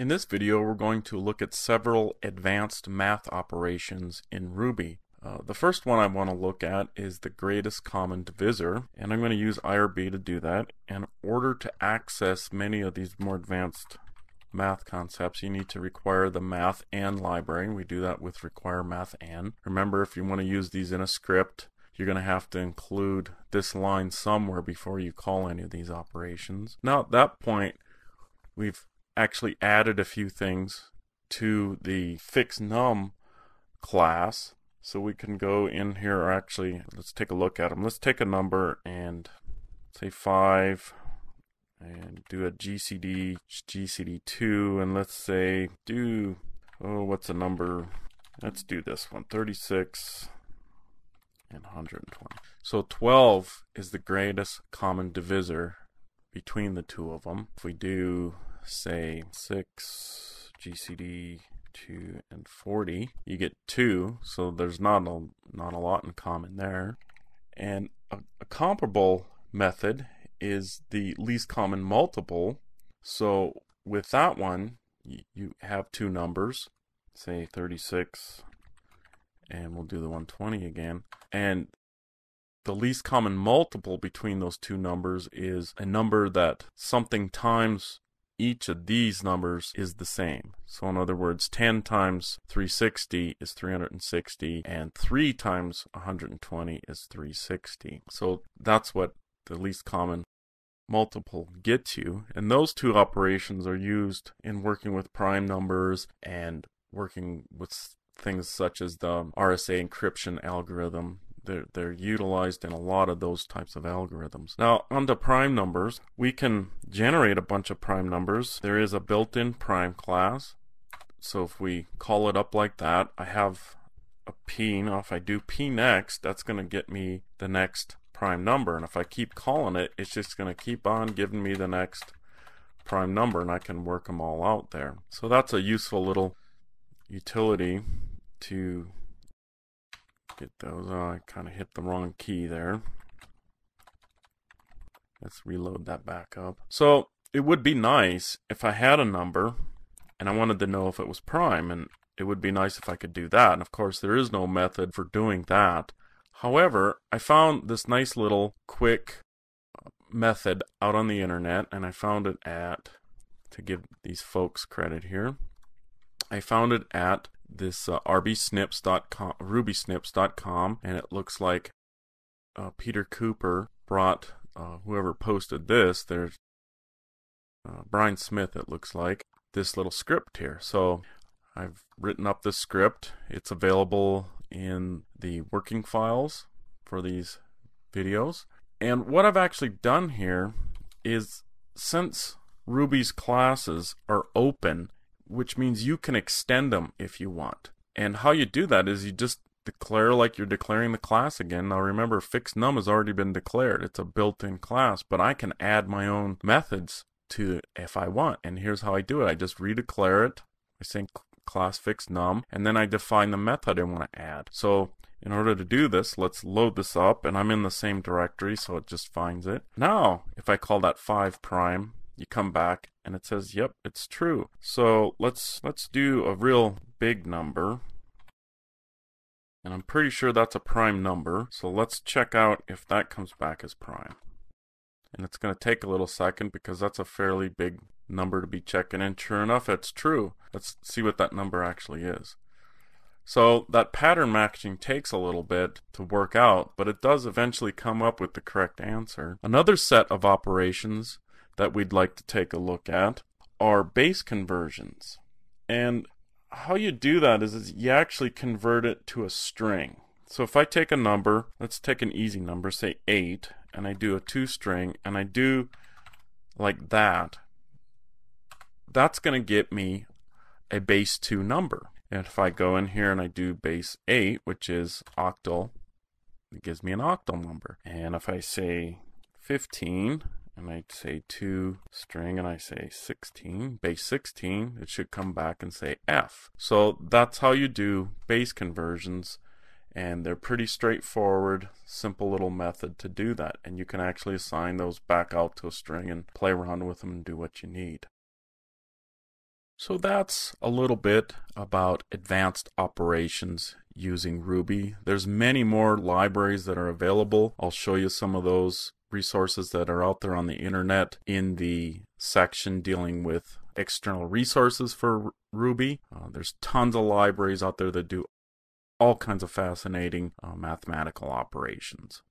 In this video, we're going to look at several advanced math operations in Ruby. The first one I want to look at is the greatest common divisor, and I'm going to use IRB to do that. In order to access many of these more advanced math concepts, you need to require the math_and library. We do that with require math_and. Remember, if you want to use these in a script, you're going to have to include this line somewhere before you call any of these operations. Now at that point, we've actually added a few things to the fixNum class. So we can go in here, or actually, let's take a look at them. Let's take a number and say 5 and do a GCD2, and let's say what's a number? Let's do this one, 36 and 120. So 12 is the greatest common divisor between the two of them. If we do, say, 6 GCD 2 and 40, you get 2, so there's not a lot in common there. And a comparable method is the least common multiple. So with that one, you have two numbers, say 36, and we'll do the 120 again, and the least common multiple between those two numbers is a number that something times each of these numbers is the same. So in other words, 10 times 360 is 360, and 3 times 120 is 360. So that's what the least common multiple gets you. And those two operations are used in working with prime numbers and working with things such as the RSA encryption algorithm. They're utilized in a lot of those types of algorithms. Now, onto prime numbers, we can generate a bunch of prime numbers. There is a built-in prime class. So if we call it up like that, I have a p. Now, if I do p next, that's going to get me the next prime number. And if I keep calling it, it's just going to keep on giving me the next prime number, and I can work them all out there. So that's a useful little utility to get those. I kind of hit the wrong key there. Let's reload that back up. So it would be nice if I had a number and I wanted to know if it was prime, and it would be nice if I could do that. And of course, there is no method for doing that. However, I found this nice little quick method out on the internet, and I found it to give these folks credit here, I found it at this rbsnips.com, rubysnips.com, and it looks like Peter Cooper brought whoever posted this, there's Brian Smith, it looks like, this little script here. So I've written up this script. It's available in the working files for these videos. And what I've actually done here is, since Ruby's classes are open, which means you can extend them if you want. And how you do that is you just declare like you're declaring the class again. Now remember, fixNum has already been declared. It's a built-in class, but I can add my own methods to it if I want. And here's how I do it. I just redeclare it. I say class fixNum, and then I define the method I want to add. So in order to do this, let's load this up, and I'm in the same directory, so it just finds it. Now, if I call that 5 prime, you come back and it says, yep, it's true. So let's do a real big number. And I'm pretty sure that's a prime number. So let's check out if that comes back as prime. And it's going to take a little second because that's a fairly big number to be checking. And sure enough, it's true. Let's see what that number actually is. So that pattern matching takes a little bit to work out, but it does eventually come up with the correct answer. Another set of operations that we'd like to take a look at are base conversions. And how you do that is you actually convert it to a string. So if I take a number, let's take an easy number, say 8, and I do a toString, and I do like that, that's going to get me a base 2 number. And if I go in here and I do base 8, which is octal, it gives me an octal number. And if I say 15, and I say toString, and I say 16, base 16, it should come back and say F. So that's how you do base conversions, and they're pretty straightforward, simple little method to do that. And you can actually assign those back out to a string and play around with them and do what you need. So that's a little bit about advanced operations using Ruby. There's many more libraries that are available. I'll show you some of those resources that are out there on the internet in the section dealing with external resources for Ruby. There's tons of libraries out there that do all kinds of fascinating mathematical operations.